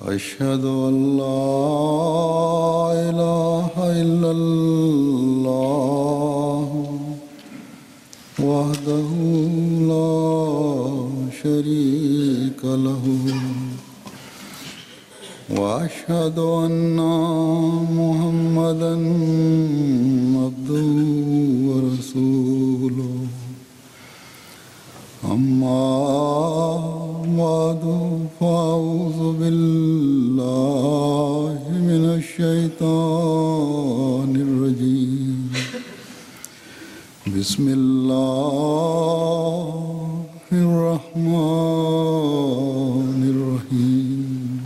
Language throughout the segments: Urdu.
أشهد أن لا إله إلا الله وحده لا شريك له وأشهد أن محمدًا عبده ورسوله أما بعد فأعوذ بالله من الشيطان الرجيم بسم الله الرحمن الرحيم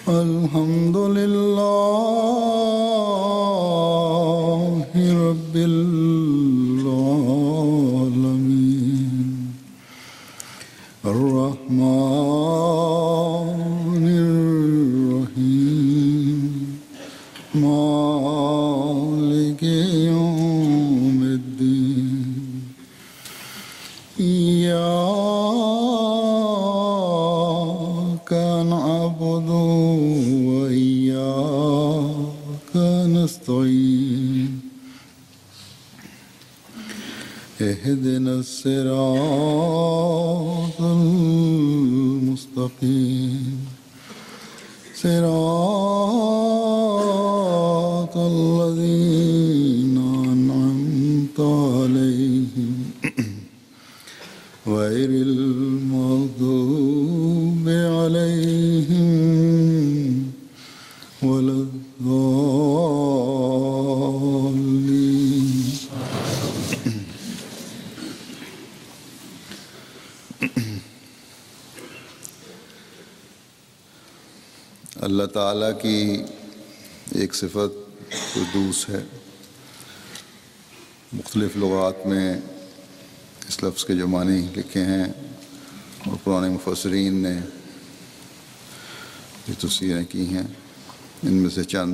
الحمد لله رب العالمين الرحمن الرحيم مالك يوم الدين إياك نعبد وإياك نستعين اهدنا الصراط المستقيم صراط الذين أنعمت عليهم غير المغضوب عليهم ولا الضالين اللہ تعالیٰ کی ایک صفت قدوس ہے۔ مختلف لغات میں اس لفظ کے جو معنی لکھے ہیں اور پرانے مفسرین نے جو تفسیریں کی ہیں، ان میں سے چند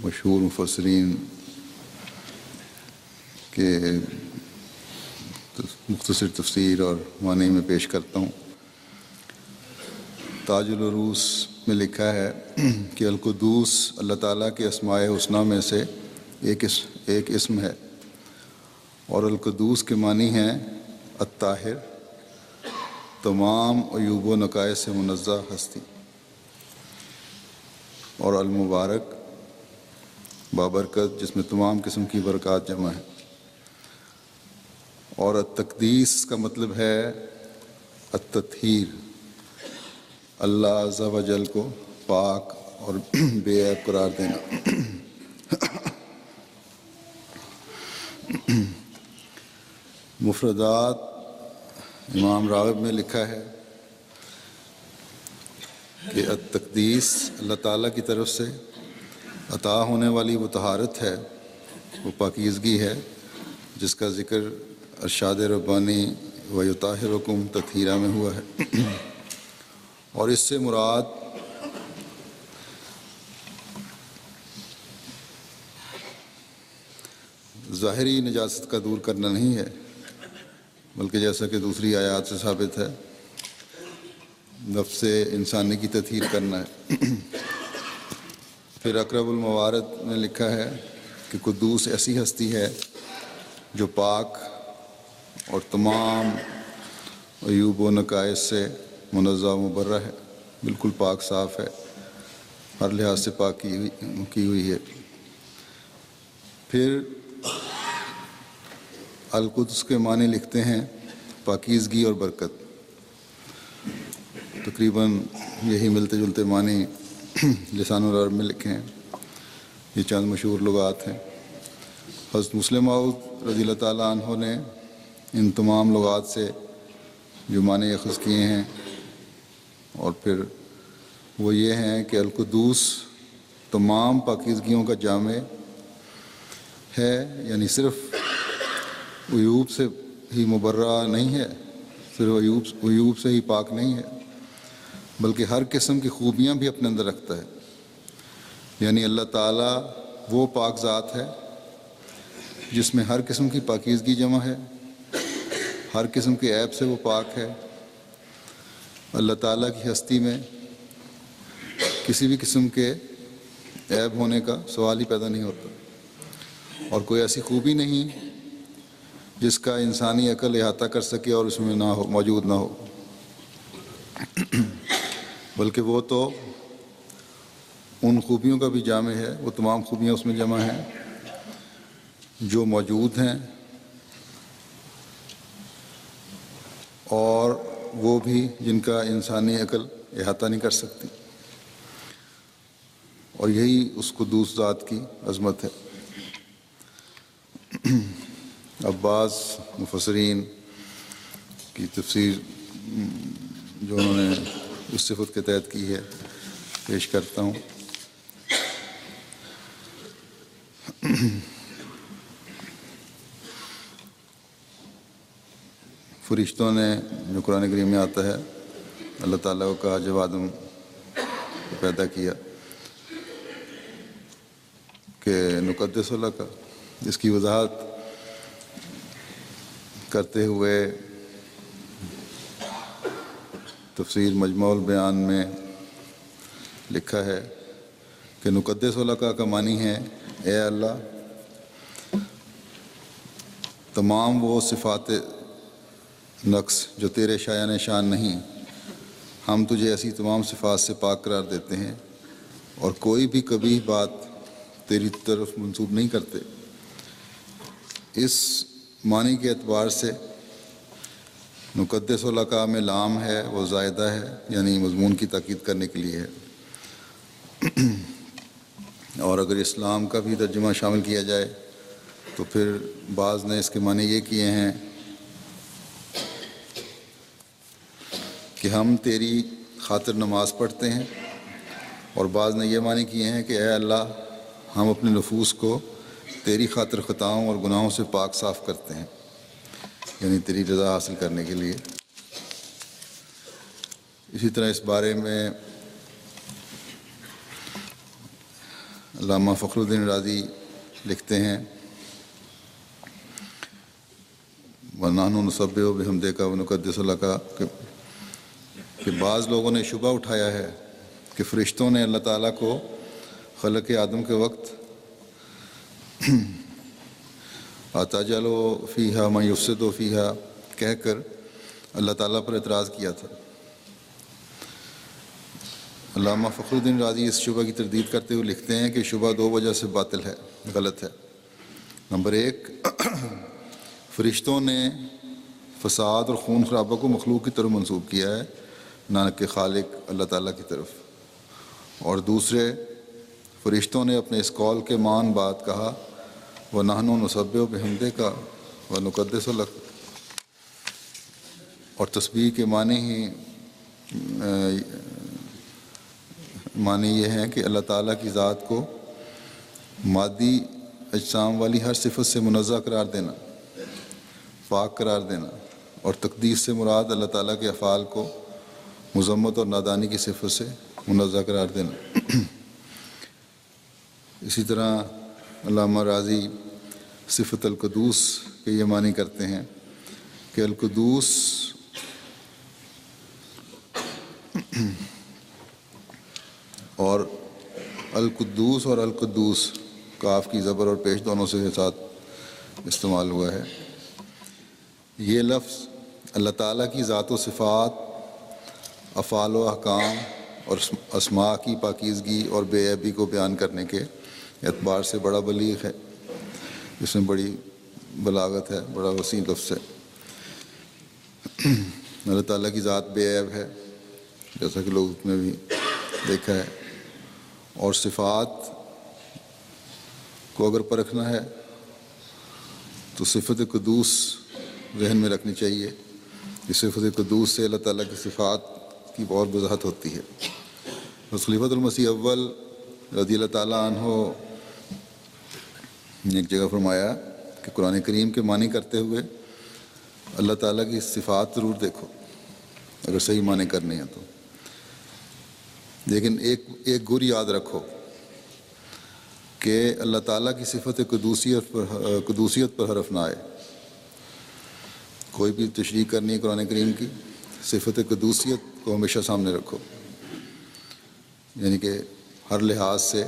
مشہور مفسرین کے مختصر تفسیر اور معنی میں پیش کرتا ہوں۔ تاج العروس میں لکھا ہے کہ القدوس اللہ تعالیٰ کے اسماء حسنیٰ میں سے ایک اسم ہے، اور القدوس کے معنی ہیں الطاہر، تمام عیوب و نقائص سے منزہ ہستی، اور المبارک، بابرکت، جس میں تمام قسم کی برکات جمع ہیں، اور التقدیس کا مطلب ہے التطہیر، اللہ عز و جل کو پاک اور بے عیب قرار دینا۔ مفردات امام راغب میں لکھا ہے کہ التقدیس اللہ تعالیٰ کی طرف سے عطا ہونے والی وہ طہارت ہے، وہ پاکیزگی ہے جس کا ذکر ارشاد ربانی و یطہرکم تطہیرا میں ہوا ہے، اور اس سے مراد ظاہری نجاست کا دور کرنا نہیں ہے، بلکہ جیسا کہ دوسری آیات سے ثابت ہے، نفس انسانی کی تطہیر کرنا ہے۔ پھر اقرب الموارد میں لکھا ہے کہ قدوس ایسی ہستی ہے جو پاک اور تمام عیوب و نقائص سے منزہ و مبرہ ہے، بالکل پاک صاف ہے، ہر لحاظ سے پاک کی ہوئی ہے۔ پھر القدس کے معنی لکھتے ہیں پاکیزگی اور برکت، تقریباً یہی ملتے جلتے معنی لسان العرب میں لکھے ہیں۔ یہ چند مشہور لغات ہیں۔ حضرت مسلم موعود رضی اللہ تعالیٰ عنہ نے ان تمام لغات سے جو معنی اخذ کیے ہیں، اور پھر وہ یہ ہیں کہ القدوس تمام پاکیزگیوں کا جامع ہے، یعنی صرف عیوب سے ہی مبرہ نہیں ہے، صرف عیوب سے ہی پاک نہیں ہے، بلکہ ہر قسم کی خوبیاں بھی اپنے اندر رکھتا ہے۔ یعنی اللہ تعالیٰ وہ پاک ذات ہے جس میں ہر قسم کی پاکیزگی جمع ہے، ہر قسم کے عیب سے وہ پاک ہے، اللہ تعالیٰ کی ہستی میں کسی بھی قسم کے عیب ہونے کا سوال ہی پیدا نہیں ہوتا، اور کوئی ایسی خوبی نہیں جس کا انسانی عقل احاطہ کر سکے اور اس میں نہ ہو، موجود نہ ہو، بلکہ وہ تو ان خوبیوں کا بھی جامع ہے، وہ تمام خوبیاں اس میں جمع ہیں جو موجود ہیں، اور وہ بھی جن کا انسانی عقل احاطہ نہیں کر سکتی، اور یہی اس قدوس ذات کی عظمت ہے۔ اب بعض مفسرین کی تفسیر جو انہوں نے اس صفت کے تحت کی ہے پیش کرتا ہوں۔ فرشتوں نے، جو قرآن کریم میں آتا ہے، اللہ تعالیٰ کو کہا جب آدم کو پیدا کیا کہ نقدس اللہ کا، اس کی وضاحت کرتے ہوئے تفسیر مجموع البیان میں لکھا ہے کہ نقدس اللہ کا معنی ہے اے اللہ، تمام وہ صفات نقص جو تیرے شایان شان نہیں، ہم تجھے ایسی تمام صفات سے پاک قرار دیتے ہیں، اور کوئی بھی کبھی بات تیری طرف منسوب نہیں کرتے۔ اس معنی کے اعتبار سے نقدس اللہ میں لام ہے، وہ زائدہ ہے، یعنی مضمون کی تاکید کرنے کے لیے ہے، اور اگر اسلام کا بھی ترجمہ شامل کیا جائے تو پھر بعض نے اس کے معنی یہ کیے ہیں کہ ہم تیری خاطر نماز پڑھتے ہیں، اور بعض نے یہ معنی کیے ہیں کہ اے اللہ، ہم اپنے نفوس کو تیری خاطر خطاؤں اور گناہوں سے پاک صاف کرتے ہیں، یعنی تیری رضا حاصل کرنے کے لیے۔ اسی طرح اس بارے میں علامہ فخر الدین رازی لکھتے ہیں وَنَحْنُ نُسَبِّحُ بِحَمْدِكَ وَنُقَدِّسُ لَكَ، کہ بعض لوگوں نے شبہ اٹھایا ہے کہ فرشتوں نے اللہ تعالیٰ کو خلق آدم کے وقت اَتَجْعَلُ فِيهَا مَن يُفْسِدُ فِيهَا کہہ کر اللہ تعالیٰ پر اعتراض کیا تھا۔ علامہ فخر الدین رازی اس شبہ کی تردید کرتے ہوئے لکھتے ہیں کہ شبہ دو وجہ سے باطل ہے، غلط ہے۔ نمبر ایک، فرشتوں نے فساد اور خون خرابہ کو مخلوق کی طرف منسوب کیا ہے، نہ کہ خالق اللہ تعالیٰ کی طرف، اور دوسرے، فرشتوں نے اپنے اس قول کے مان بات کہا وَنَحْنُ نُسَبِّحُ بِحَمْدِكَ وَنُقَدِّسُ لَكَ، اور تسبیح کے معنی یہ ہے کہ اللہ تعالیٰ کی ذات کو مادی اجسام والی ہر صفت سے منزہ قرار دینا، پاک قرار دینا، اور تقدیس سے مراد اللہ تعالیٰ کے افعال کو مذمت اور نادانی کی صفت سے منزہ قرار دینا۔ اسی طرح علامہ رازی صفت القدوس کے یہ معنی کرتے ہیں کہ القدوس اور القدوس کاف کی زبر اور پیش دونوں سے ساتھ استعمال ہوا ہے۔ یہ لفظ اللہ تعالیٰ کی ذات و صفات، افعال و احکام اور اسماء کی پاکیزگی اور بے عیبی کو بیان کرنے کے اعتبار سے بڑا بلیغ ہے، اس میں بڑی بلاغت ہے، بڑا وسیع لفظ ہے۔ اللہ تعالیٰ کی ذات بے عیب ہے، جیسا کہ لوگ نے بھی دیکھا ہے، اور صفات کو اگر پرکھنا ہے تو صفت قدوس ذہن میں رکھنی چاہیے کہ صفت قدوس سے اللہ تعالیٰ کی صفات کی بہت وضاحت ہوتی ہے۔ خلیفۃ المسیح اول رضی اللہ تعالیٰ عنہ نے ایک جگہ فرمایا کہ قرآن کریم کے معنی کرتے ہوئے اللہ تعالیٰ کی صفات ضرور دیکھو اگر صحیح معنی کرنے ہیں تو، لیکن ایک گر یاد رکھو کہ اللہ تعالیٰ کی صفت قدوسیت پر حرف نہ آئے۔ کوئی بھی تشریح کرنی ہے قرآن کریم کی صفت قدوسیت کو ہمیشہ سامنے رکھو، یعنی کہ ہر لحاظ سے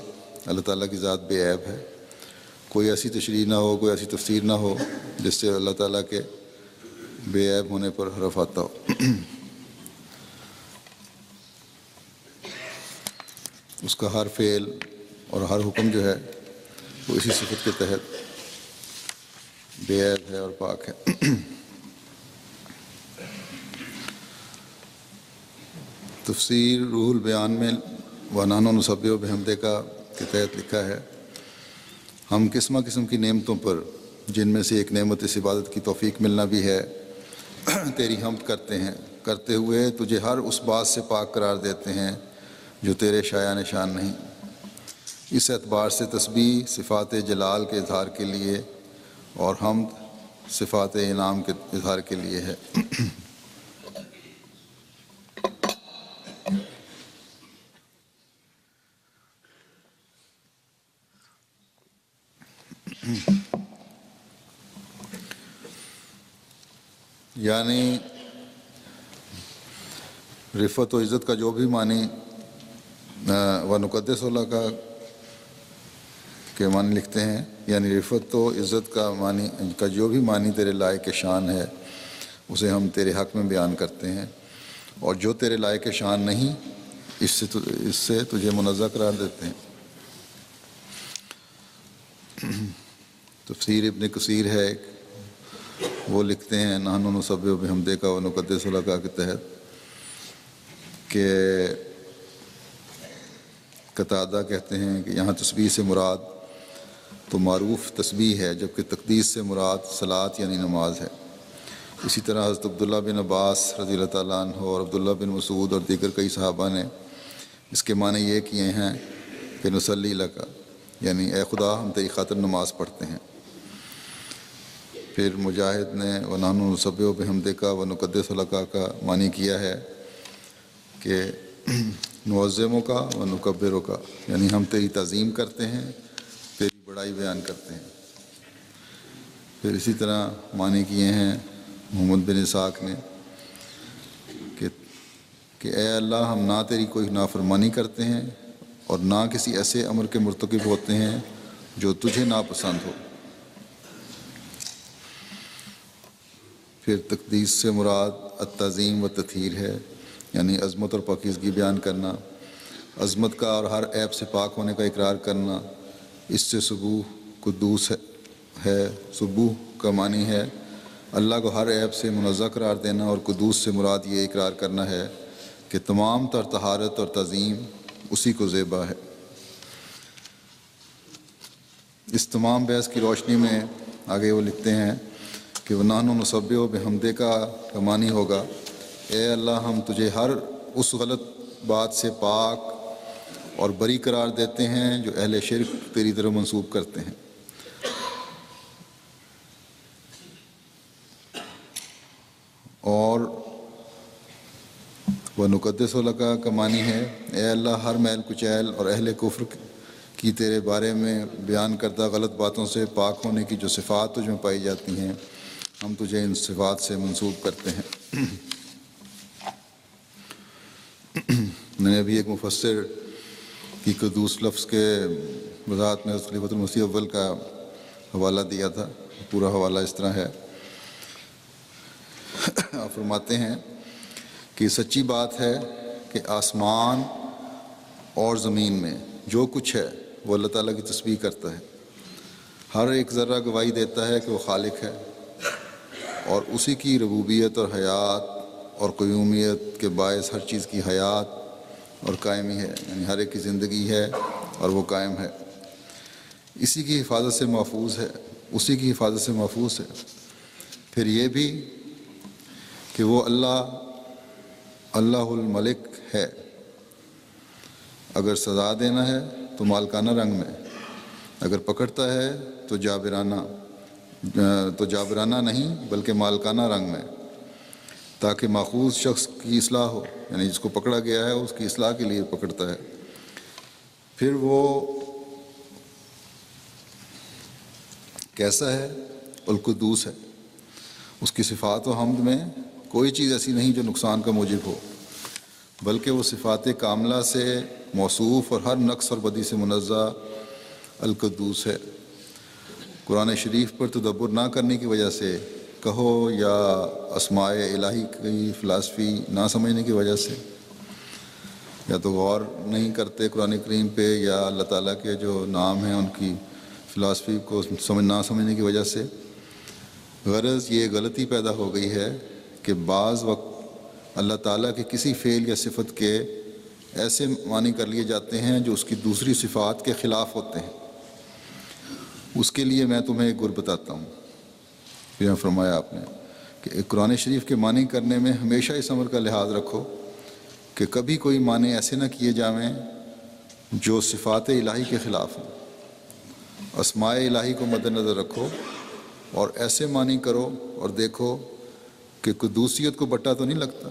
اللہ تعالیٰ کی ذات بے عیب ہے، کوئی ایسی تشریح نہ ہو، کوئی ایسی تفسیر نہ ہو جس سے اللہ تعالیٰ کے بے عیب ہونے پر حرف آتا ہو۔ اس کا ہر فعل اور ہر حکم جو ہے وہ اسی صفت کے تحت بے عیب ہے اور پاک ہے۔ تفسیر روح البیان میں وَنَحْنُ نُسَبِّحُ بِحَمْدِکَ کے تحت لکھا ہے، ہم قسم قسم کی نعمتوں پر، جن میں سے ایک نعمت اس عبادت کی توفیق ملنا بھی ہے، تیری حمد کرتے ہیں، کرتے ہوئے تجھے ہر اس بات سے پاک قرار دیتے ہیں جو تیرے شایع نشان نہیں۔ اس اعتبار سے تسبیح صفات جلال کے اظہار کے لیے اور حمد صفات انعام کے اظہار کے لیے ہے۔ یعنی رفعت و عزت کا جو بھی معنی وَنُقَدِّسُ لَكَ کے معنی لکھتے ہیں، یعنی رفعت و عزت کا معنی کا جو بھی معنی تیرے لائق شان ہے اسے ہم تیرے حق میں بیان کرتے ہیں، اور جو تیرے لائق شان نہیں اس سے تجھے منزہ قرار دیتے ہیں۔ تفسیر ابن کثیر ہے ایک، وہ لکھتے ہیں نحن نسبح بحمدک ونقدس لک کے تحت کہ قتادہ کہتے ہیں کہ یہاں تسبیح سے مراد تو معروف تسبیح ہے، جبکہ تقدیس سے مراد صلاۃ یعنی نماز ہے۔ اسی طرح حضرت عبداللہ بن عباس رضی اللہ تعالیٰ عنہ اور عبداللہ بن مسعود اور دیگر کئی صحابہ نے اس کے معنی یہ کیے ہیں کہ نصلی لک، یعنی اے خدا ہم تیری خاطر نماز پڑھتے ہیں۔ پھر مجاہد نے وَنَحْنُ نُسَبِّحُ بِحَمْدِکَ وَنُقَدِّسُ لَکَ کا معنی کیا ہے کہ نعظمُ کا وَنُکَبِّرُ کا، یعنی ہم تیری تعظیم کرتے ہیں، تیری بڑائی بیان کرتے ہیں۔ پھر اسی طرح معنی کیے ہیں محمد بن اسحاق نے کہ اے اللہ ہم نہ تیری کوئی نافرمانی کرتے ہیں اور نہ کسی ایسے امر کے مرتکب ہوتے ہیں جو تجھے ناپسند ہو۔ پھر تقدیس سے مراد التعظیم و تطہیر ہے، یعنی عظمت اور پاکیزگی بیان کرنا، عظمت کا اور ہر عیب سے پاک ہونے کا اقرار کرنا۔ اس سے سبوح قدوس ہے، سبوح کا معنی ہے اللہ کو ہر عیب سے منزہ قرار دینا، اور قدوس سے مراد یہ اقرار کرنا ہے کہ تمام تر طہارت اور تعظیم اسی کو زیبا ہے۔ اس تمام بحث کی روشنی میں آگے وہ لکھتے ہیں کہ وَنَحْنُ نُسَبِّحُ بِحَمْدِکَ کا معنی ہوگا اے اللہ ہم تجھے ہر اس غلط بات سے پاک اور بری قرار دیتے ہیں جو اہل شرک تیری طرف منسوب کرتے ہیں۔ اور وَنُقَدِّسُ لَكَ کا معنی ہے اے اللہ ہر میل کچیل اور اہل کفر کی تیرے بارے میں بیان کردہ غلط باتوں سے پاک ہونے کی جو صفات تجھ میں پائی جاتی ہیں ہم تجھے ان صفات سے منسوب کرتے ہیں۔ میں نے ابھی ایک مفسر کی قدوس لفظ کے وضاحت میں خلیفۃ المسیح اول کا حوالہ دیا تھا، پورا حوالہ اس طرح ہے۔ آپ فرماتے ہیں کہ سچی بات ہے کہ آسمان اور زمین میں جو کچھ ہے وہ اللہ تعالیٰ کی تسبیح کرتا ہے، ہر ایک ذرہ گواہی دیتا ہے کہ وہ خالق ہے اور اسی کی ربوبیت اور حیات اور قیومیت کے باعث ہر چیز کی حیات اور قائمی ہے، یعنی ہر ایک کی زندگی ہے اور وہ قائم ہے، اسی کی حفاظت سے محفوظ ہے، اسی کی حفاظت سے محفوظ ہے۔ پھر یہ بھی کہ وہ اللہ الملک ہے، اگر سزا دینا ہے تو مالکانہ رنگ میں، اگر پکڑتا ہے تو جابرانہ نہیں بلکہ مالکانہ رنگ میں، تاکہ ماخوذ شخص کی اصلاح ہو، یعنی جس کو پکڑا گیا ہے اس کی اصلاح کے لیے پکڑتا ہے۔ پھر وہ کیسا ہے؟ القدوس ہے، اس کی صفات و حمد میں کوئی چیز ایسی نہیں جو نقصان کا موجب ہو، بلکہ وہ صفات کاملہ سے موصوف اور ہر نقص اور بدی سے منزہ القدوس ہے۔ قرآن شریف پر تدبر نہ کرنے کی وجہ سے کہو یا اسماء الہی کی فلاسفی نہ سمجھنے کی وجہ سے، یا تو غور نہیں کرتے قرآن کریم پہ، یا اللہ تعالیٰ کے جو نام ہیں ان کی فلاسفی کو نہ سمجھنے کی وجہ سے، غرض یہ غلطی پیدا ہو گئی ہے کہ بعض وقت اللہ تعالیٰ کے کسی فعل یا صفت کے ایسے معنی کر لیے جاتے ہیں جو اس کی دوسری صفات کے خلاف ہوتے ہیں۔ اس کے لیے میں تمہیں ایک گر بتاتا ہوں۔ پھر فرمایا آپ نے کہ قرآن شریف کے معنی کرنے میں ہمیشہ اس امر کا لحاظ رکھو کہ کبھی کوئی معنی ایسے نہ کیے جائیں جو صفات الہی کے خلاف ہوں۔ اسماء الہی کو مد نظر رکھو اور ایسے معنی کرو اور دیکھو کہ قدوسیت کو بٹا تو نہیں لگتا۔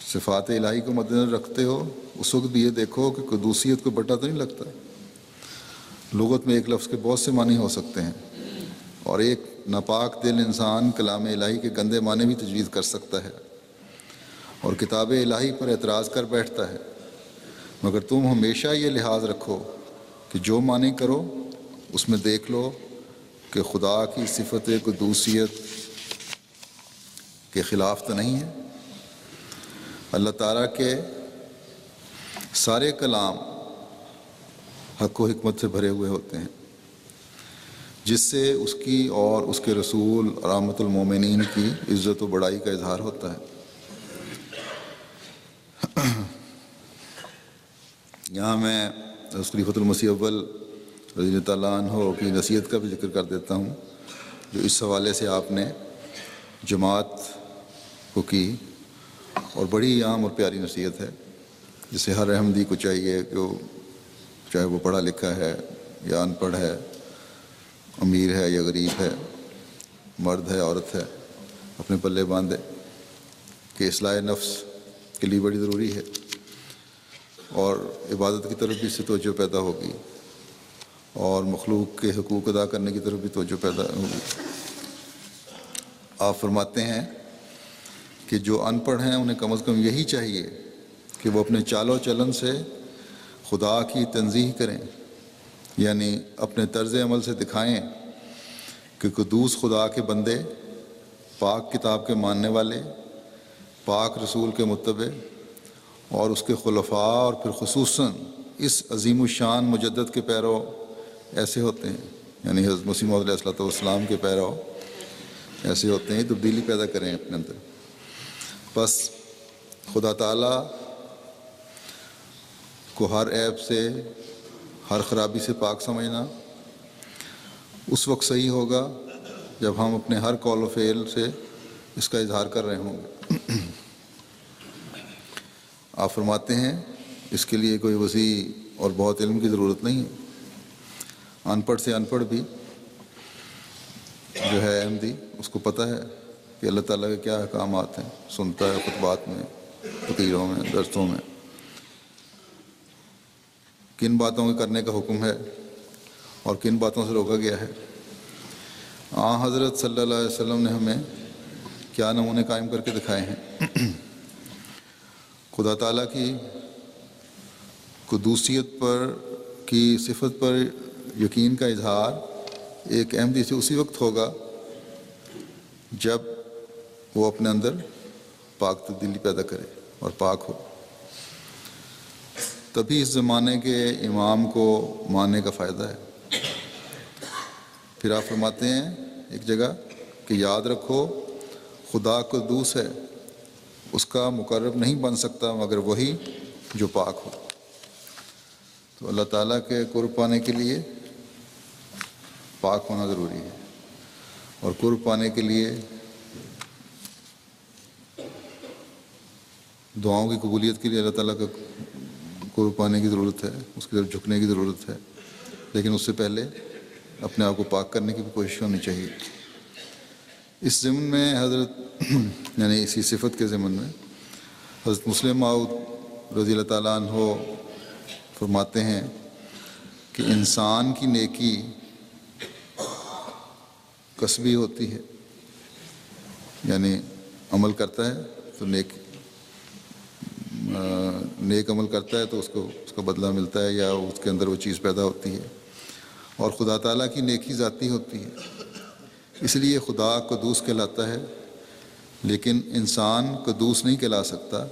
صفات الہی کو مد نظر رکھتے ہو اس وقت بھی یہ دیکھو کہ قدوسیت کو بٹا تو نہیں لگتا۔ لغت میں ایک لفظ کے بہت سے معنی ہو سکتے ہیں، اور ایک ناپاک دل انسان کلام الہی کے گندے معنی بھی تجویز کر سکتا ہے اور کتاب الہی پر اعتراض کر بیٹھتا ہے، مگر تم ہمیشہ یہ لحاظ رکھو کہ جو معنی کرو اس میں دیکھ لو کہ خدا کی صفت قدوسیت کے خلاف تو نہیں ہے۔ اللہ تعالیٰ کے سارے کلام حق و حکمت سے بھرے ہوئے ہوتے ہیں، جس سے اس کی اور اس کے رسول رحمت المومنین کی عزت و بڑائی کا اظہار ہوتا ہے۔ یہاں میں خلیفۃ المسیح اول رضی اللہ تعالیٰ عنہ کی نصیحت کا بھی ذکر کر دیتا ہوں، جو اس حوالے سے آپ نے جماعت کو کی، اور بڑی عام اور پیاری نصیحت ہے، جسے ہر احمدی کو چاہیے کہ چاہے وہ پڑھا لکھا ہے یا ان پڑھ ہے، امیر ہے یا غریب ہے، مرد ہے عورت ہے، اپنے پلے باندھے کہ اصلاح نفس کے لیے بڑی ضروری ہے، اور عبادت کی طرف بھی اس سے توجہ پیدا ہوگی، اور مخلوق کے حقوق ادا کرنے کی طرف بھی توجہ پیدا ہوگی۔ آپ فرماتے ہیں کہ جو ان پڑھ ہیں انہیں کم از کم یہی چاہیے کہ وہ اپنے چال و چلن سے خدا کی تنزیہ کریں، یعنی اپنے طرز عمل سے دکھائیں کہ قدوس خدا کے بندے، پاک کتاب کے ماننے والے، پاک رسول کے متبع اور اس کے خلفاء، اور پھر خصوصاً اس عظیم الشان مجدد کے پیرو ایسے ہوتے ہیں، یعنی حضرت مسیح موعود علیہ الصلوۃ والسلام کے پیرو ایسے ہوتے ہیں، تبدیلی پیدا کریں اپنے اندر۔ بس خدا تعالیٰ کو ہر عیب سے، ہر خرابی سے پاک سمجھنا اس وقت صحیح ہوگا جب ہم اپنے ہر قول و فعل سے اس کا اظہار کر رہے ہوں گے۔ آپ فرماتے ہیں اس کے لیے کوئی وسیع اور بہت علم کی ضرورت نہیں ہے، ان پڑھ سے ان پڑھ بھی جو ہے احمدی، اس کو پتہ ہے کہ اللہ تعالیٰ کے کیا احکامات ہیں، سنتا ہے خطبات میں، تقریروں میں، درسوں میں، کن باتوں کے کرنے کا حکم ہے اور کن باتوں سے روکا گیا ہے۔ حضرت صلی اللہ علیہ وسلم نے ہمیں کیا نمونے قائم کر کے دکھائے ہیں۔ خدا تعالیٰ کی قدوسیت پر کی صفت پر یقین کا اظہار ایک احمدی سے اسی وقت ہوگا جب وہ اپنے اندر پاک تبدیلی پیدا کرے اور پاک ہو، تبھی اس زمانے کے امام کو ماننے کا فائدہ ہے۔ پھر آپ فرماتے ہیں ایک جگہ کہ یاد رکھو خدا قدوس ہے، اس کا مقرب نہیں بن سکتا مگر وہی جو پاک ہو۔ تو اللہ تعالیٰ کے قرب پانے کے لیے پاک ہونا ضروری ہے، اور قرب پانے کے لیے دعاؤں کی قبولیت کے لیے اللہ تعالیٰ کا قرب پانے کی ضرورت ہے، اس کی طرف جھکنے کی ضرورت ہے، لیکن اس سے پہلے اپنے آپ کو پاک کرنے کی بھی کوشش ہونی چاہیے۔ اس ضمن میں حضرت یعنی اسی صفت کے ضمن میں حضرت مسلم موعود رضی اللہ تعالیٰ عنہ فرماتے ہیں کہ انسان کی نیکی کسبی ہوتی ہے یعنی عمل کرتا ہے تو نیک عمل کرتا ہے تو اس کا بدلہ ملتا ہے یا اس کے اندر وہ چیز پیدا ہوتی ہے، اور خدا تعالیٰ کی نیکی ذاتی ہوتی ہے، اس لیے خدا قدوس کہلاتا ہے، لیکن انسان قدوس نہیں کہلا سکتا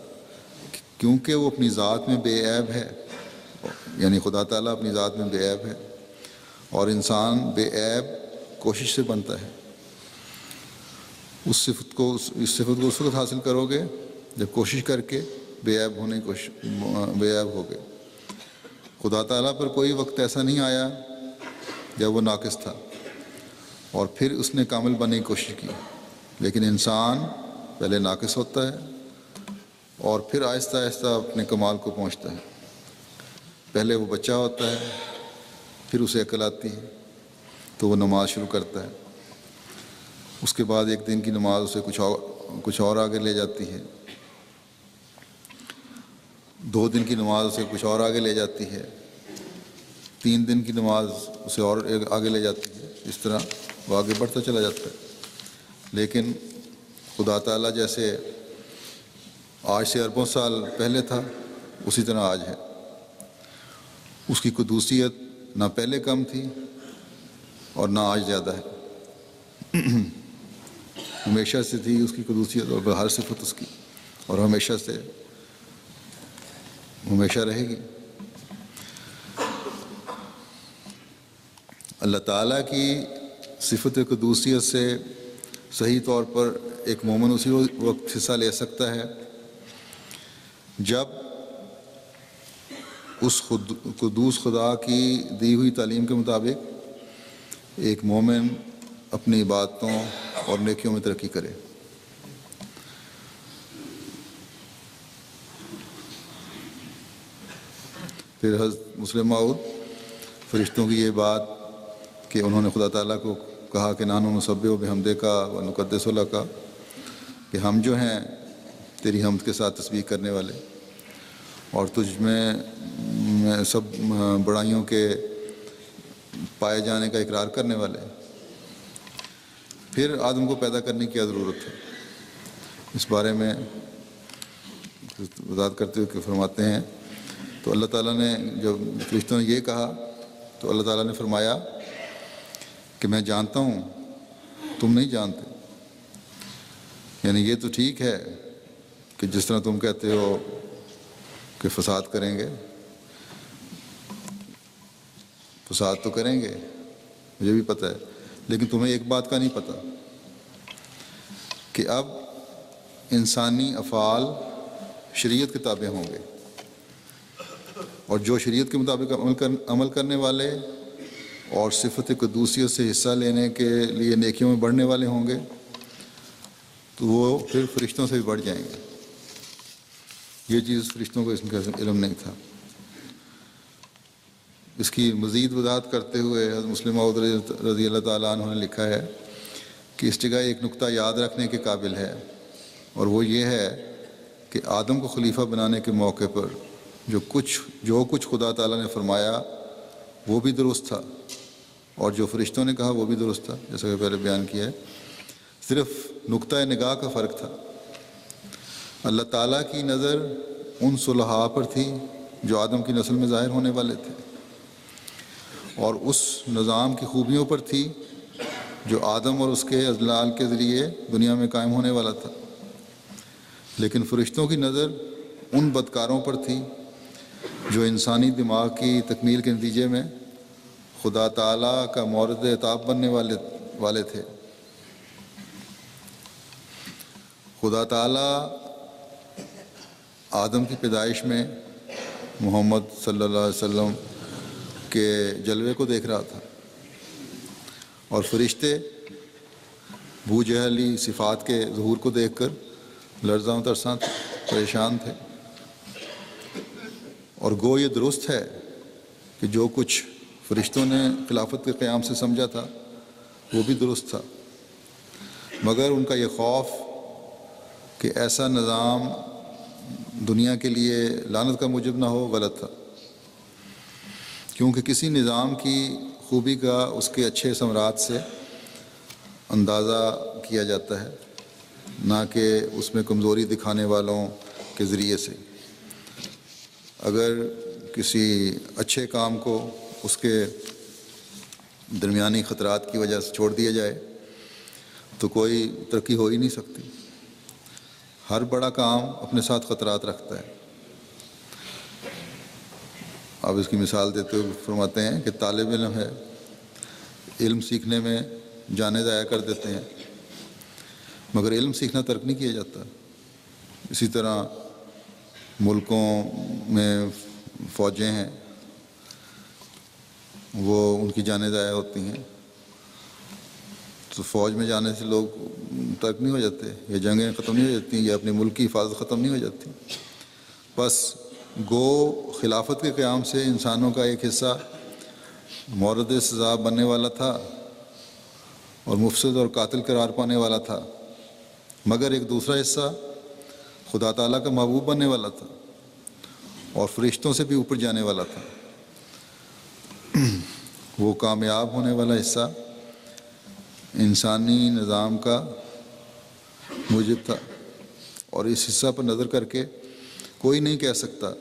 کیونکہ وہ اپنی ذات میں بے عیب ہے، یعنی خدا تعالیٰ اپنی ذات میں بے عیب ہے، اور انسان بے عیب کوشش سے بنتا ہے۔ اس صفت کو اس وقت حاصل کرو گے جب کوشش کر کے بے عیب ہو گئے۔ خدا تعالیٰ پر کوئی وقت ایسا نہیں آیا جب وہ ناقص تھا اور پھر اس نے کامل بننے کی کوشش کی، لیکن انسان پہلے ناقص ہوتا ہے اور پھر آہستہ آہستہ اپنے کمال کو پہنچتا ہے۔ پہلے وہ بچہ ہوتا ہے، پھر اسے عقل آتی ہے تو وہ نماز شروع کرتا ہے، اس کے بعد ایک دن کی نماز اسے کچھ اور آگے لے جاتی ہے، 2 دن کی نماز اسے کچھ اور آگے لے جاتی ہے، 3 دن کی نماز اسے اور آگے لے جاتی ہے، اس طرح وہ آگے بڑھتا چلا جاتا ہے۔ لیکن خدا تعالیٰ جیسے آج سے اربوں سال پہلے تھا اسی طرح آج ہے، اس کی قدوسیت نہ پہلے کم تھی اور نہ آج زیادہ ہے، ہمیشہ سے تھی اس کی قدوسیت اور ہر صفت اس کی، اور ہمیشہ رہے گی۔ اللہ تعالیٰ کی صفت قدوسیت سے صحیح طور پر ایک مومن اسی وقت حصہ لے سکتا ہے جب اس قدوس خدا کی دی ہوئی تعلیم کے مطابق ایک مومن اپنی عبادتوں اور نیکیوں میں ترقی کرے۔ پھر حضرت مسلم موعود فرشتوں کی یہ بات کہ انہوں نے خدا تعالیٰ کو کہا کہ نحن نسبح بحمدک و نقدس لک، کہ ہم جو ہیں تیری حمد کے ساتھ تسبیح کرنے والے اور تجھ میں سب بڑائیوں کے پائے جانے کا اقرار کرنے والے، پھر آدم کو پیدا کرنے کی کیا ضرورت ہے؟ اس بارے میں وضاحت کرتے ہوئے کہ فرماتے ہیں تو اللہ تعالیٰ نے جب فرشتوں نے یہ کہا تو اللہ تعالیٰ نے فرمایا کہ میں جانتا ہوں تم نہیں جانتے، یعنی یہ تو ٹھیک ہے کہ جس طرح تم کہتے ہو کہ فساد کریں گے، فساد تو کریں گے مجھے بھی پتہ ہے، لیکن تمہیں ایک بات کا نہیں پتہ کہ اب انسانی افعال شریعت کے تابع ہوں گے، اور جو شریعت کے مطابق عمل کرنے والے اور صفت قدوسیت سے حصہ لینے کے لیے نیکیوں میں بڑھنے والے ہوں گے تو وہ پھر فرشتوں سے بھی بڑھ جائیں گے۔ یہ چیز فرشتوں کو اس کا علم نہیں تھا۔ اس کی مزید وضاحت کرتے ہوئے حضرت مسلم موعود رضی اللہ تعالیٰ عنہ نے لکھا ہے کہ اس جگہ ایک نقطہ یاد رکھنے کے قابل ہے، اور وہ یہ ہے کہ آدم کو خلیفہ بنانے کے موقع پر جو کچھ خدا تعالیٰ نے فرمایا وہ بھی درست تھا، اور جو فرشتوں نے کہا وہ بھی درست تھا، جیسا کہ پہلے بیان کیا ہے، صرف نقطہ نگاہ کا فرق تھا۔ اللہ تعالیٰ کی نظر ان صلحاء پر تھی جو آدم کی نسل میں ظاہر ہونے والے تھے، اور اس نظام کی خوبیوں پر تھی جو آدم اور اس کے اضلال کے ذریعے دنیا میں قائم ہونے والا تھا، لیکن فرشتوں کی نظر ان بدکاروں پر تھی جو انسانی دماغ کی تکمیل کے نتیجے میں خدا تعالیٰ کا مورد عتاب بننے والے تھے۔ خدا تعالیٰ آدم کی پیدائش میں محمد صلی اللہ علیہ وسلم کے جلوے کو دیکھ رہا تھا، اور فرشتے بو جہلی صفات کے ظہور کو دیکھ کر لرزاں ترساں پریشان تھے، اور گو یہ درست ہے کہ جو کچھ فرشتوں نے خلافت کے قیام سے سمجھا تھا وہ بھی درست تھا، مگر ان کا یہ خوف کہ ایسا نظام دنیا کے لیے لعنت کا موجب نہ ہو غلط تھا، کیونکہ کسی نظام کی خوبی کا اس کے اچھے ثمرات سے اندازہ کیا جاتا ہے، نہ کہ اس میں کمزوری دکھانے والوں کے ذریعے سے۔ اگر کسی اچھے کام کو اس کے درمیانی خطرات کی وجہ سے چھوڑ دیا جائے تو کوئی ترقی ہو ہی نہیں سکتی۔ ہر بڑا کام اپنے ساتھ خطرات رکھتا ہے۔ اب اس کی مثال دیتے ہوئے فرماتے ہیں کہ طالب علم ہے، علم سیکھنے میں جانیں ضائع کر دیتے ہیں، مگر علم سیکھنا ترک نہیں کیا جاتا۔ اسی طرح ملکوں میں فوجیں ہیں، وہ ان کی جانیں ضائع ہوتی ہیں، تو فوج میں جانے سے لوگ ترک نہیں ہو جاتے، یا جنگیں ختم نہیں ہو جاتی، یا اپنے ملک کی حفاظت ختم نہیں ہو جاتی۔ بس گو خلافت کے قیام سے انسانوں کا ایک حصہ مورد سزا بننے والا تھا اور مفسد اور قاتل قرار پانے والا تھا، مگر ایک دوسرا حصہ خدا تعالیٰ کا محبوب بننے والا تھا اور فرشتوں سے بھی اوپر جانے والا تھا۔ وہ کامیاب ہونے والا حصہ انسانی نظام کا موجب تھا، اور اس حصہ پر نظر کر کے کوئی نہیں کہہ سکتا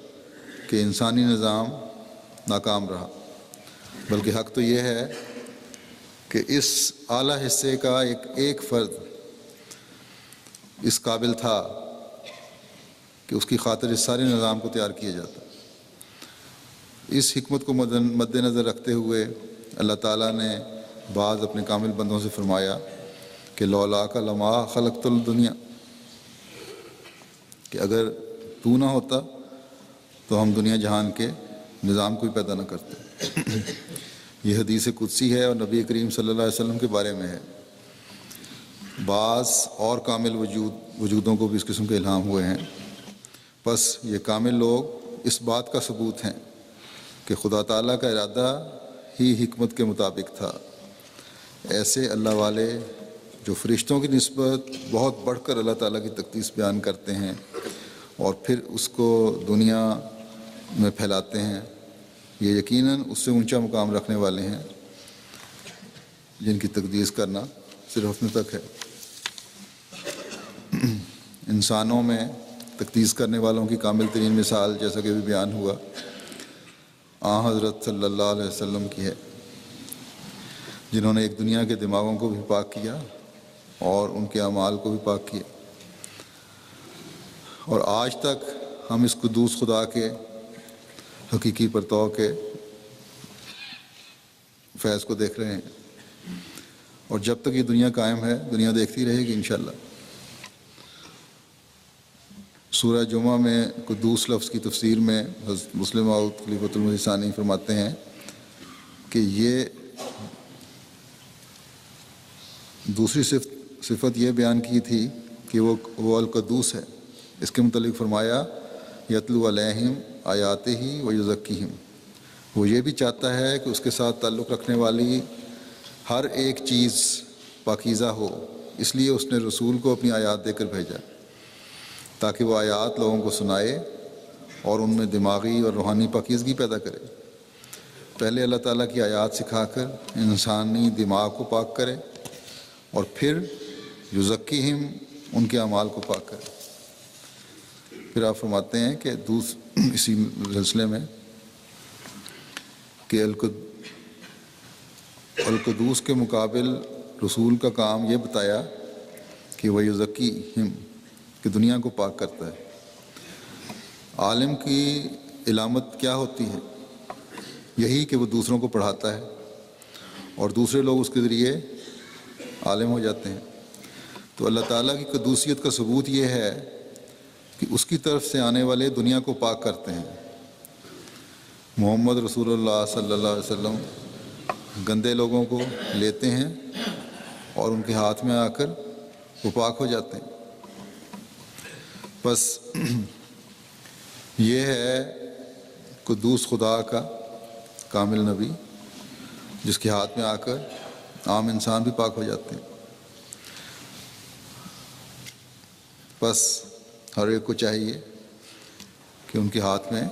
کہ انسانی نظام ناکام رہا، بلکہ حق تو یہ ہے کہ اس اعلیٰ حصے کا ایک فرد اس قابل تھا کہ اس کی خاطر اس سارے نظام کو تیار کیا جاتا۔ اس حکمت کو مد نظر رکھتے ہوئے اللہ تعالیٰ نے بعض اپنے کامل بندوں سے فرمایا کہ لولا کا لما خلقت الدنیا، کہ اگر تو نہ ہوتا تو ہم دنیا جہان کے نظام کو بھی پیدا نہ کرتے۔ یہ حدیث قدسی ہے اور نبی کریم صلی اللہ علیہ وسلم کے بارے میں ہے۔ بعض اور کامل وجودوں کو بھی اس قسم کے الہام ہوئے ہیں، بس یہ کامل لوگ اس بات کا ثبوت ہیں کہ خدا تعالیٰ کا ارادہ ہی حکمت کے مطابق تھا۔ ایسے اللہ والے جو فرشتوں کی نسبت بہت بڑھ کر اللہ تعالیٰ کی تقدیس بیان کرتے ہیں اور پھر اس کو دنیا میں پھیلاتے ہیں، یہ یقیناً اس سے اونچا مقام رکھنے والے ہیں جن کی تقدیس کرنا صرف اپنے تک ہے۔ انسانوں میں تقدیس کرنے والوں کی کامل ترین مثال جیسا کہ بھی بیان ہوا حضرت صلی اللہ علیہ وسلم کی ہے، جنہوں نے ایک دنیا کے دماغوں کو بھی پاک کیا اور ان کے اعمال کو بھی پاک کیا، اور آج تک ہم اس قدوس خدا کے حقیقی پرتو کے فیض کو دیکھ رہے ہیں، اور جب تک یہ دنیا قائم ہے دنیا دیکھتی رہے گی انشاءاللہ۔ سورہ جمعہ میں قدوس لفظ کی تفسیر میں حضرت مسلم موعود خلیفۃ المسیح ثانی فرماتے ہیں کہ یہ دوسری صفت یہ بیان کی تھی کہ وہ القدوس ہے۔ اس کے متعلق فرمایا یتلو علیہم آیاتہ و یزکیہم، وہ یہ بھی چاہتا ہے کہ اس کے ساتھ تعلق رکھنے والی ہر ایک چیز پاکیزہ ہو، اس لیے اس نے رسول کو اپنی آیات دے کر بھیجا تاکہ وہ آیات لوگوں کو سنائے اور ان میں دماغی اور روحانی پاکیزگی پیدا کرے۔ پہلے اللہ تعالیٰ کی آیات سکھا کر انسانی دماغ کو پاک کرے اور پھر یزکیہم ان کے اعمال کو پاک کرے۔ پھر آپ فرماتے ہیں کہ اسی سلسلے میں کہ القدوس کے مقابل رسول کا کام یہ بتایا کہ وہ یزکیہم، کہ دنیا کو پاک کرتا ہے۔ عالم کی علامت کیا ہوتی ہے؟ یہی کہ وہ دوسروں کو پڑھاتا ہے اور دوسرے لوگ اس کے ذریعے عالم ہو جاتے ہیں۔ تو اللہ تعالیٰ کی قدوسیت کا ثبوت یہ ہے کہ اس کی طرف سے آنے والے دنیا کو پاک کرتے ہیں۔ محمد رسول اللہ صلی اللہ علیہ وسلم گندے لوگوں کو لیتے ہیں اور ان کے ہاتھ میں آ کر وہ پاک ہو جاتے ہیں۔ بس یہ ہے قدوس خدا کا کامل نبی، جس کے ہاتھ میں آ کر عام انسان بھی پاک ہو جاتے ہیں۔ بس ہر ایک کو چاہیے کہ ان کے ہاتھ میں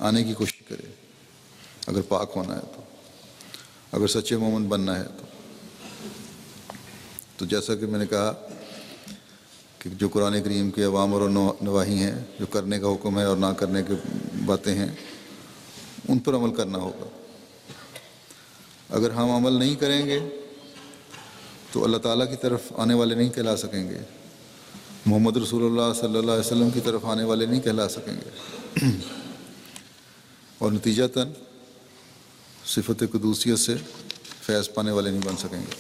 آنے کی کوشش کرے، اگر پاک ہونا ہے تو، اگر سچے مومن بننا ہے تو جیسا کہ میں نے کہا کہ جو قرآن کریم کے اوامر اور نواہی ہیں، جو کرنے کا حکم ہے اور نہ کرنے کی باتیں ہیں، ان پر عمل کرنا ہوگا۔ اگر ہم عمل نہیں کریں گے تو اللہ تعالیٰ کی طرف آنے والے نہیں کہلا سکیں گے، محمد رسول اللہ صلی اللہ علیہ وسلم کی طرف آنے والے نہیں کہلا سکیں گے، اور نتیجتاً صفت قدوسیت سے فیض پانے والے نہیں بن سکیں گے۔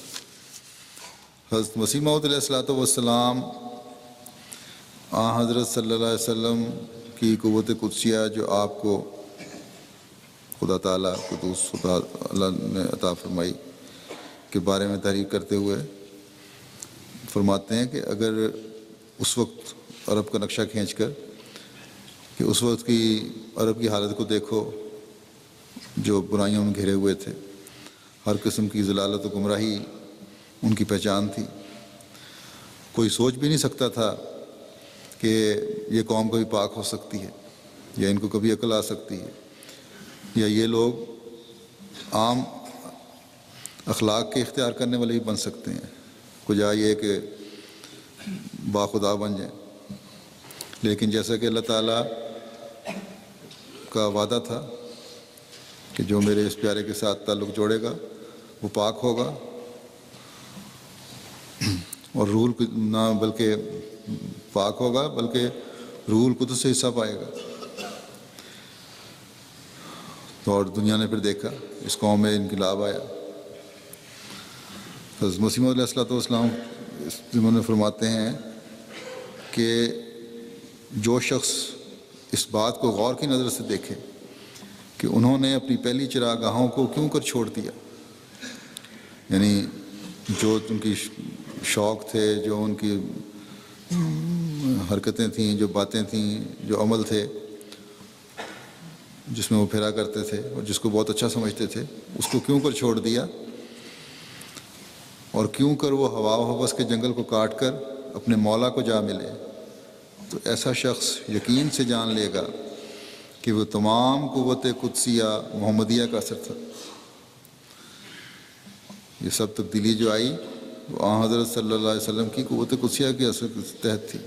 حضرت مسیح موعود علیہ الصلوۃ والسلام حضرت صلی اللہ علیہ وسلم کی قوت قدسیہ جو آپ کو خدا تعالیٰ قدوس خدا اللہ نے عطا فرمائی کے بارے میں تحریر کرتے ہوئے فرماتے ہیں کہ اگر اس وقت عرب کا نقشہ کھینچ کر کہ اس وقت کی عرب کی حالت کو دیکھو جو برائیوں میں گھرے ہوئے تھے، ہر قسم کی ضلالت و گمراہی ان کی پہچان تھی، کوئی سوچ بھی نہیں سکتا تھا کہ یہ قوم کبھی پاک ہو سکتی ہے یا ان کو کبھی عقل آ سکتی ہے یا یہ لوگ عام اخلاق کے اختیار کرنے والے بھی بن سکتے ہیں، کجا یہ کہ باخدا بن جائیں۔ لیکن جیسا کہ اللہ تعالیٰ کا وعدہ تھا کہ جو میرے اس پیارے کے ساتھ تعلق جوڑے گا وہ پاک ہوگا اور روح نہ بلکہ پاک ہوگا بلکہ روح القدس سے حصہ پائے گا۔ تو اور دنیا نے پھر دیکھا اس قوم میں انقلاب آیا۔ حضرت مسیح علیہ الصلوۃ والسلام اس ضمن میں فرماتے ہیں کہ جو شخص اس بات کو غور کی نظر سے دیکھے کہ انہوں نے اپنی پہلی چراگاہوں کو کیوں کر چھوڑ دیا، یعنی جو ان کی شوق تھے، جو ان کی حرکتیں تھیں، جو باتیں تھیں، جو عمل تھے جس میں وہ پھرا کرتے تھے اور جس کو بہت اچھا سمجھتے تھے، اس کو کیوں کر چھوڑ دیا، اور کیوں کر وہ ہوا و ہوس کے جنگل کو کاٹ کر اپنے مولا کو جا ملے، تو ایسا شخص یقین سے جان لے گا کہ وہ تمام قوت قدسیہ محمدیہ کا اثر تھا۔ یہ سب تبدیلی جو آئی وہ حضرت صلی اللہ علیہ وسلم کی قوت قدسیہ کے اثر کے تحت تھی۔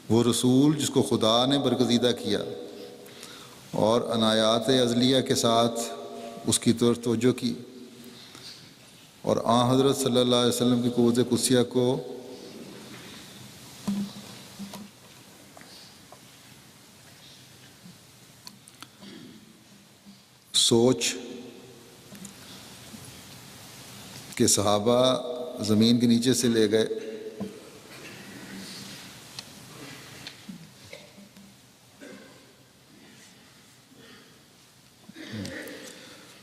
وہ رسول جس کو خدا نے برگزیدہ کیا اور عنایات ازلیہ کے ساتھ اس کی طرف توجہ کی، اور حضرت صلی اللہ علیہ وسلم کی قوت قدسیہ کو سوچ کہ صحابہ زمین کے نیچے سے لے گئے،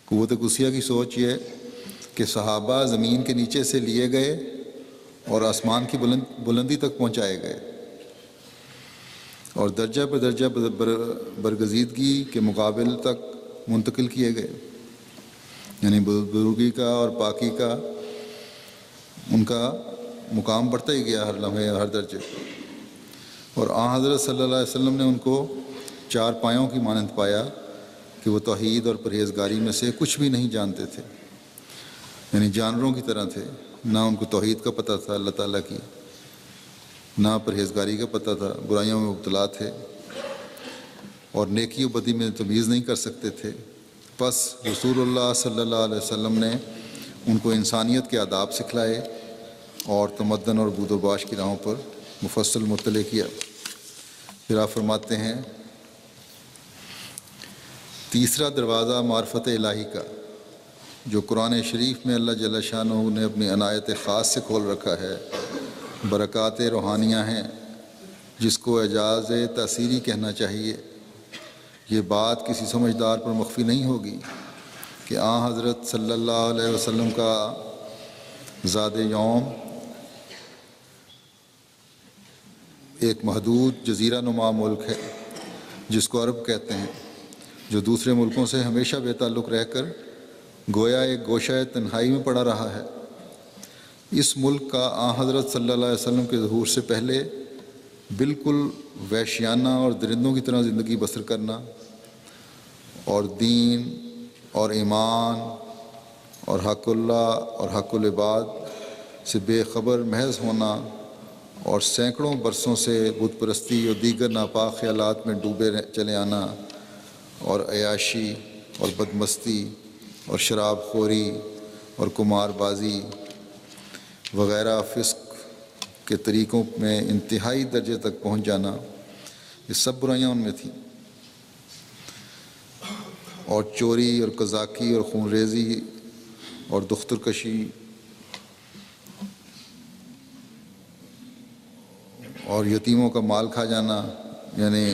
قوت قدسیہ کی سوچ یہ کہ صحابہ زمین کے نیچے سے لیے گئے اور آسمان کی بلندی تک پہنچائے گئے اور درجہ پر درجہ برگزیدگی کے مقابل تک منتقل کیے گئے، یعنی بزرگی کا اور پاکی کا ان کا مقام بڑھتا ہی گیا ہر لمحے ہر درجے، اور حضرت صلی اللہ علیہ وسلم نے ان کو چار پایوں کی مانند پایا کہ وہ توحید اور پرہیزگاری میں سے کچھ بھی نہیں جانتے تھے، یعنی جانوروں کی طرح تھے، نہ ان کو توحید کا پتہ تھا اللہ تعالیٰ کی، نہ پرہیزگاری کا پتہ تھا، برائیوں میں مبتلا تھے اور نیکی و بدی میں تمیز نہیں کر سکتے تھے۔ پس رسول اللہ صلی اللہ علیہ وسلم نے ان کو انسانیت کے آداب سکھلائے اور تمدن اور بود و باش کی راہوں پر مفصل مطلع کیا۔ پھر آپ فرماتے ہیں تیسرا دروازہ معرفت الہی کا جو قرآن شریف میں اللہ جل شانہ نے اپنی عنایت خاص سے کھول رکھا ہے، برکات روحانیہ ہیں جس کو اعجاز تاثیری کہنا چاہیے۔ یہ بات کسی سمجھدار پر مخفی نہیں ہوگی کہ حضرت صلی اللہ علیہ وسلم کا زاد یوم ایک محدود جزیرہ نما ملک ہے جس کو عرب کہتے ہیں، جو دوسرے ملکوں سے ہمیشہ بے تعلق رہ کر گویا ایک گوشہ تنہائی میں پڑا رہا ہے۔ اس ملک کا حضرت صلی اللہ علیہ وسلم کے ظہور سے پہلے بالکل وحشیانہ اور درندوں کی طرح زندگی بسر کرنا اور دین اور ایمان اور حق اللہ اور حق العباد سے بے خبر محض ہونا اور سینکڑوں برسوں سے بت پرستی اور دیگر ناپاک خیالات میں ڈوبے چلے آنا، اور عیاشی اور بدمستی اور شراب خوری اور قمار بازی وغیرہ فسق کے طریقوں میں انتہائی درجے تک پہنچ جانا، یہ سب برائیاں ان میں تھیں۔ اور چوری اور قذاقی اور خون ریزی اور دخترکشی اور یتیموں کا مال کھا جانا، یعنی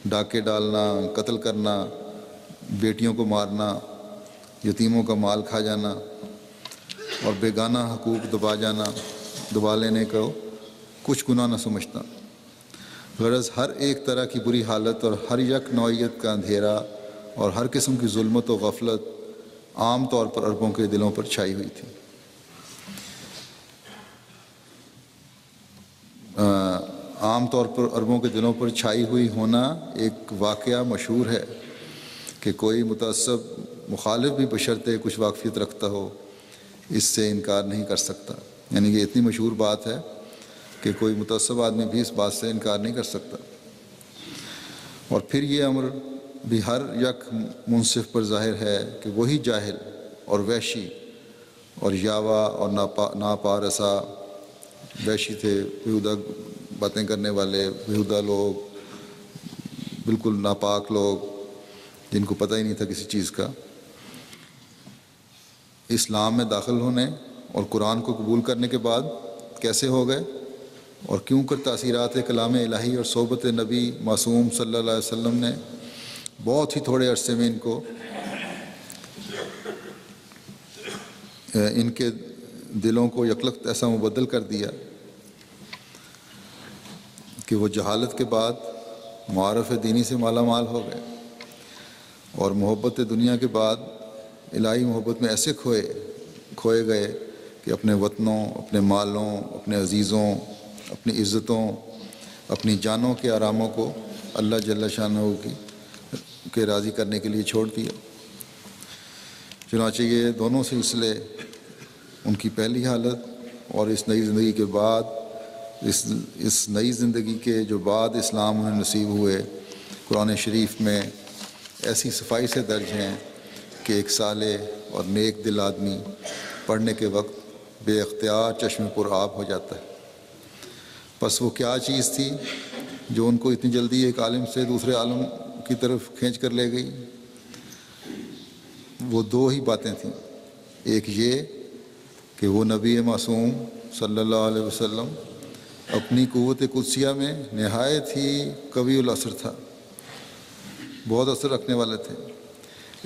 ڈاکے ڈالنا، قتل کرنا، بیٹیوں کو مارنا، یتیموں کا مال کھا جانا اور بیگانہ حقوق دبا لینے کو کچھ گناہ نہ سمجھتا۔ غرض ہر ایک طرح کی بری حالت اور ہر یک نوعیت کا اندھیرا اور ہر قسم کی ظلمت و غفلت عام طور پر عربوں کے دلوں پر چھائی ہوئی تھی۔ عام طور پر عربوں کے دلوں پر چھائی ہوئی ہونا ایک واقعہ مشہور ہے کہ کوئی متعصب مخالف بھی بشرطِ کچھ واقفیت رکھتا ہو اس سے انکار نہیں کر سکتا، یعنی یہ اتنی مشہور بات ہے کہ کوئی متعصب آدمی بھی اس بات سے انکار نہیں کر سکتا۔ اور پھر یہ امر بھی ہر یک منصف پر ظاہر ہے کہ وہی جاہل اور وحشی اور یاوا اور ناپارسا، وحشی تھے بیہودہ باتیں کرنے والے، بیہودہ لوگ، بالکل ناپاک لوگ جن کو پتہ ہی نہیں تھا کسی چیز کا، اسلام میں داخل ہونے اور قرآن کو قبول کرنے کے بعد کیسے ہو گئے، اور کیوں کر تاثیرات کلام الہی اور صحبت نبی معصوم صلی اللہ علیہ وسلم نے بہت ہی تھوڑے عرصے میں ان کے دلوں کو یکلخت ایسا مبدل کر دیا کہ وہ جہالت کے بعد معارف دینی سے مالا مال ہو گئے، اور محبت دنیا کے بعد الہی محبت میں ایسے کھوئے گئے کہ اپنے وطنوں، اپنے مالوں، اپنے عزیزوں، اپنی عزتوں، اپنی جانوں کے آراموں کو اللہ جل شانہ کے راضی کرنے کے لیے چھوڑ دیا۔ چنانچہ یہ دونوں سلسلے، ان کی پہلی حالت اور اس نئی زندگی کے بعد، اس نئی زندگی کے جو بعد اسلام انہیں نصیب ہوئے، قرآن شریف میں ایسی صفائی سے درج ہیں کہ ایک صالح اور نیک دل آدمی پڑھنے کے وقت بے اختیار چشم پر آب ہو جاتا ہے۔ پس وہ کیا چیز تھی جو ان کو اتنی جلدی ایک عالم سے دوسرے عالم کی طرف کھینچ کر لے گئی؟ وہ دو ہی باتیں تھیں۔ ایک یہ کہ وہ نبی معصوم صلی اللہ علیہ وسلم اپنی قوت قدسیہ میں نہایت ہی قوی الاثر تھا، بہت اثر رکھنے والے تھے،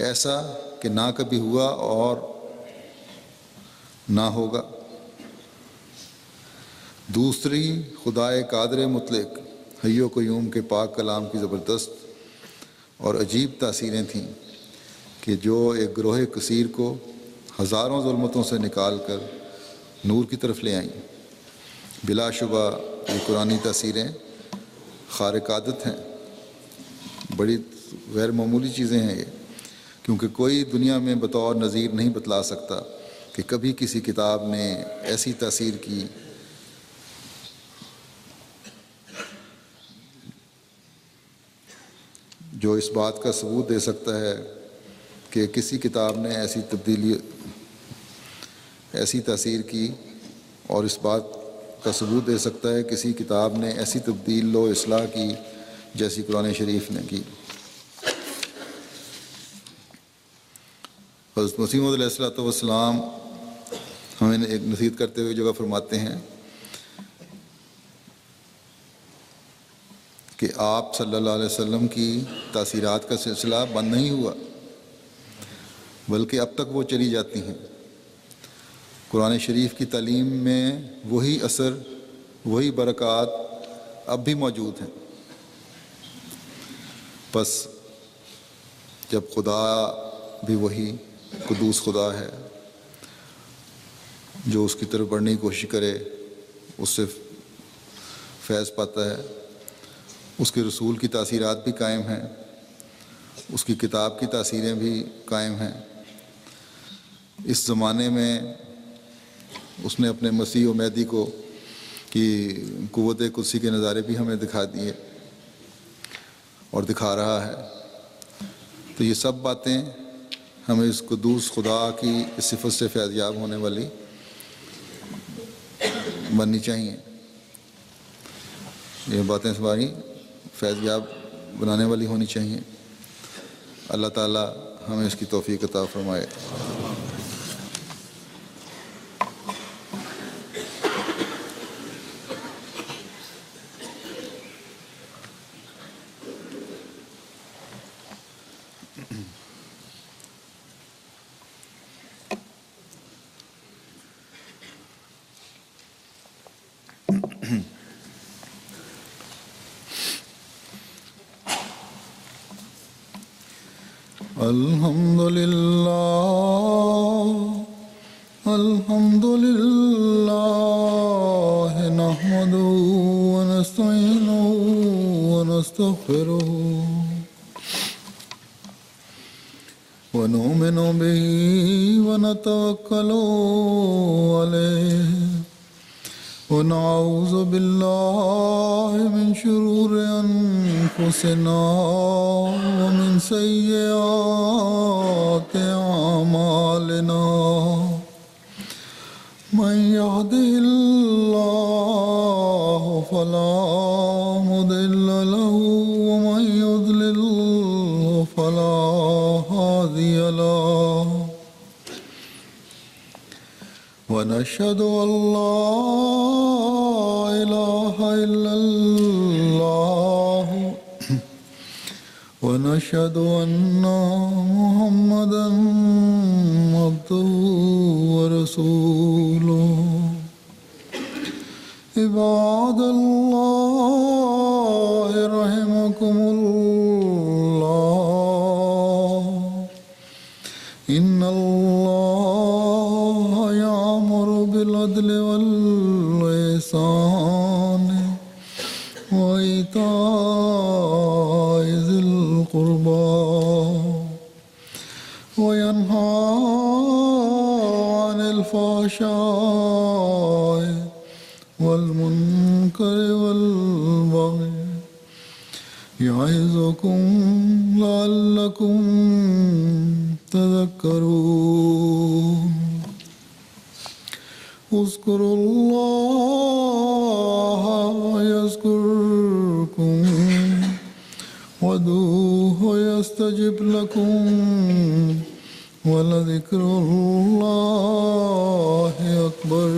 ایسا کہ نہ کبھی ہوا اور نہ ہوگا۔ دوسری خدائے قادر مطلق حی و قیوم کے پاک کلام کی زبردست اور عجیب تاثیریں تھیں کہ جو ایک گروہ کثیر کو ہزاروں ظلمتوں سے نکال کر نور کی طرف لے آئیں۔ بلا شبہ یہ قرآنی تاثیریں خارق عادت ہیں، بڑی غیر معمولی چیزیں ہیں یہ، کیونکہ کوئی دنیا میں بطور نظیر نہیں بتلا سکتا کہ کبھی کسی کتاب نے ایسی تاثیر کی جو اس بات کا ثبوت دے سکتا ہے کہ کسی کتاب نے ایسی تاثیر کی، اور اس بات کا ثبوت دے سکتا ہے کسی کتاب نے ایسی تبدیل و اصلاح کی جیسی قرآن شریف نے کی۔ حضرت مسیح موعود علیہ السلام ہمیں ایک نصیحت کرتے ہوئے جگہ فرماتے ہیں کہ آپ صلی اللہ علیہ وسلم کی تاثیرات کا سلسلہ بند نہیں ہوا، بلکہ اب تک وہ چلی جاتی ہیں۔ قرآن شریف کی تعلیم میں وہی اثر، وہی برکات اب بھی موجود ہیں۔ بس جب خدا بھی وہی قدوس خدا ہے، جو اس کی طرف بڑھنے کی کوشش کرے اس سے فیض پاتا ہے، اس کے رسول کی تاثیرات بھی قائم ہیں، اس کی کتاب کی تاثیریں بھی قائم ہیں۔ اس زمانے میں اس نے اپنے مسیح و مہدی کو کی قوت قدسی کے نظارے بھی ہمیں دکھا دیے اور دکھا رہا ہے. تو یہ سب باتیں ہمیں اس قدوس خدا کی اس صفت سے فیض یاب ہونے والی بننی چاہیے. یہ باتیں ہماری فیض یاب بنانے والی ہونی چاہیے. اللہ تعالیٰ ہمیں اس کی توفیق عطا فرمائے. الحمد لله نحمده ونستعينه ونستغفره ونؤمن به ونتوكل عليه ونعوذ بالله من شرور أنفسنا ومن سيئات أعمالنا من يهده الله فلا مضل له ومن يضلل فلا هادي له ونشهد أن لا إله إلا الله ونشهد أن محمدا عبده ورسوله. عباد الله رحمكم الله إن الله يأمر بالعدل والإحسان وإيتاء ذي القربى وينهى عن الفحشاء والمنكر والبغي يعظكم لعلكم تذكرون. اذكروا الله يذكركم وادعوه يستجب لكم ولذكر الله أكبر.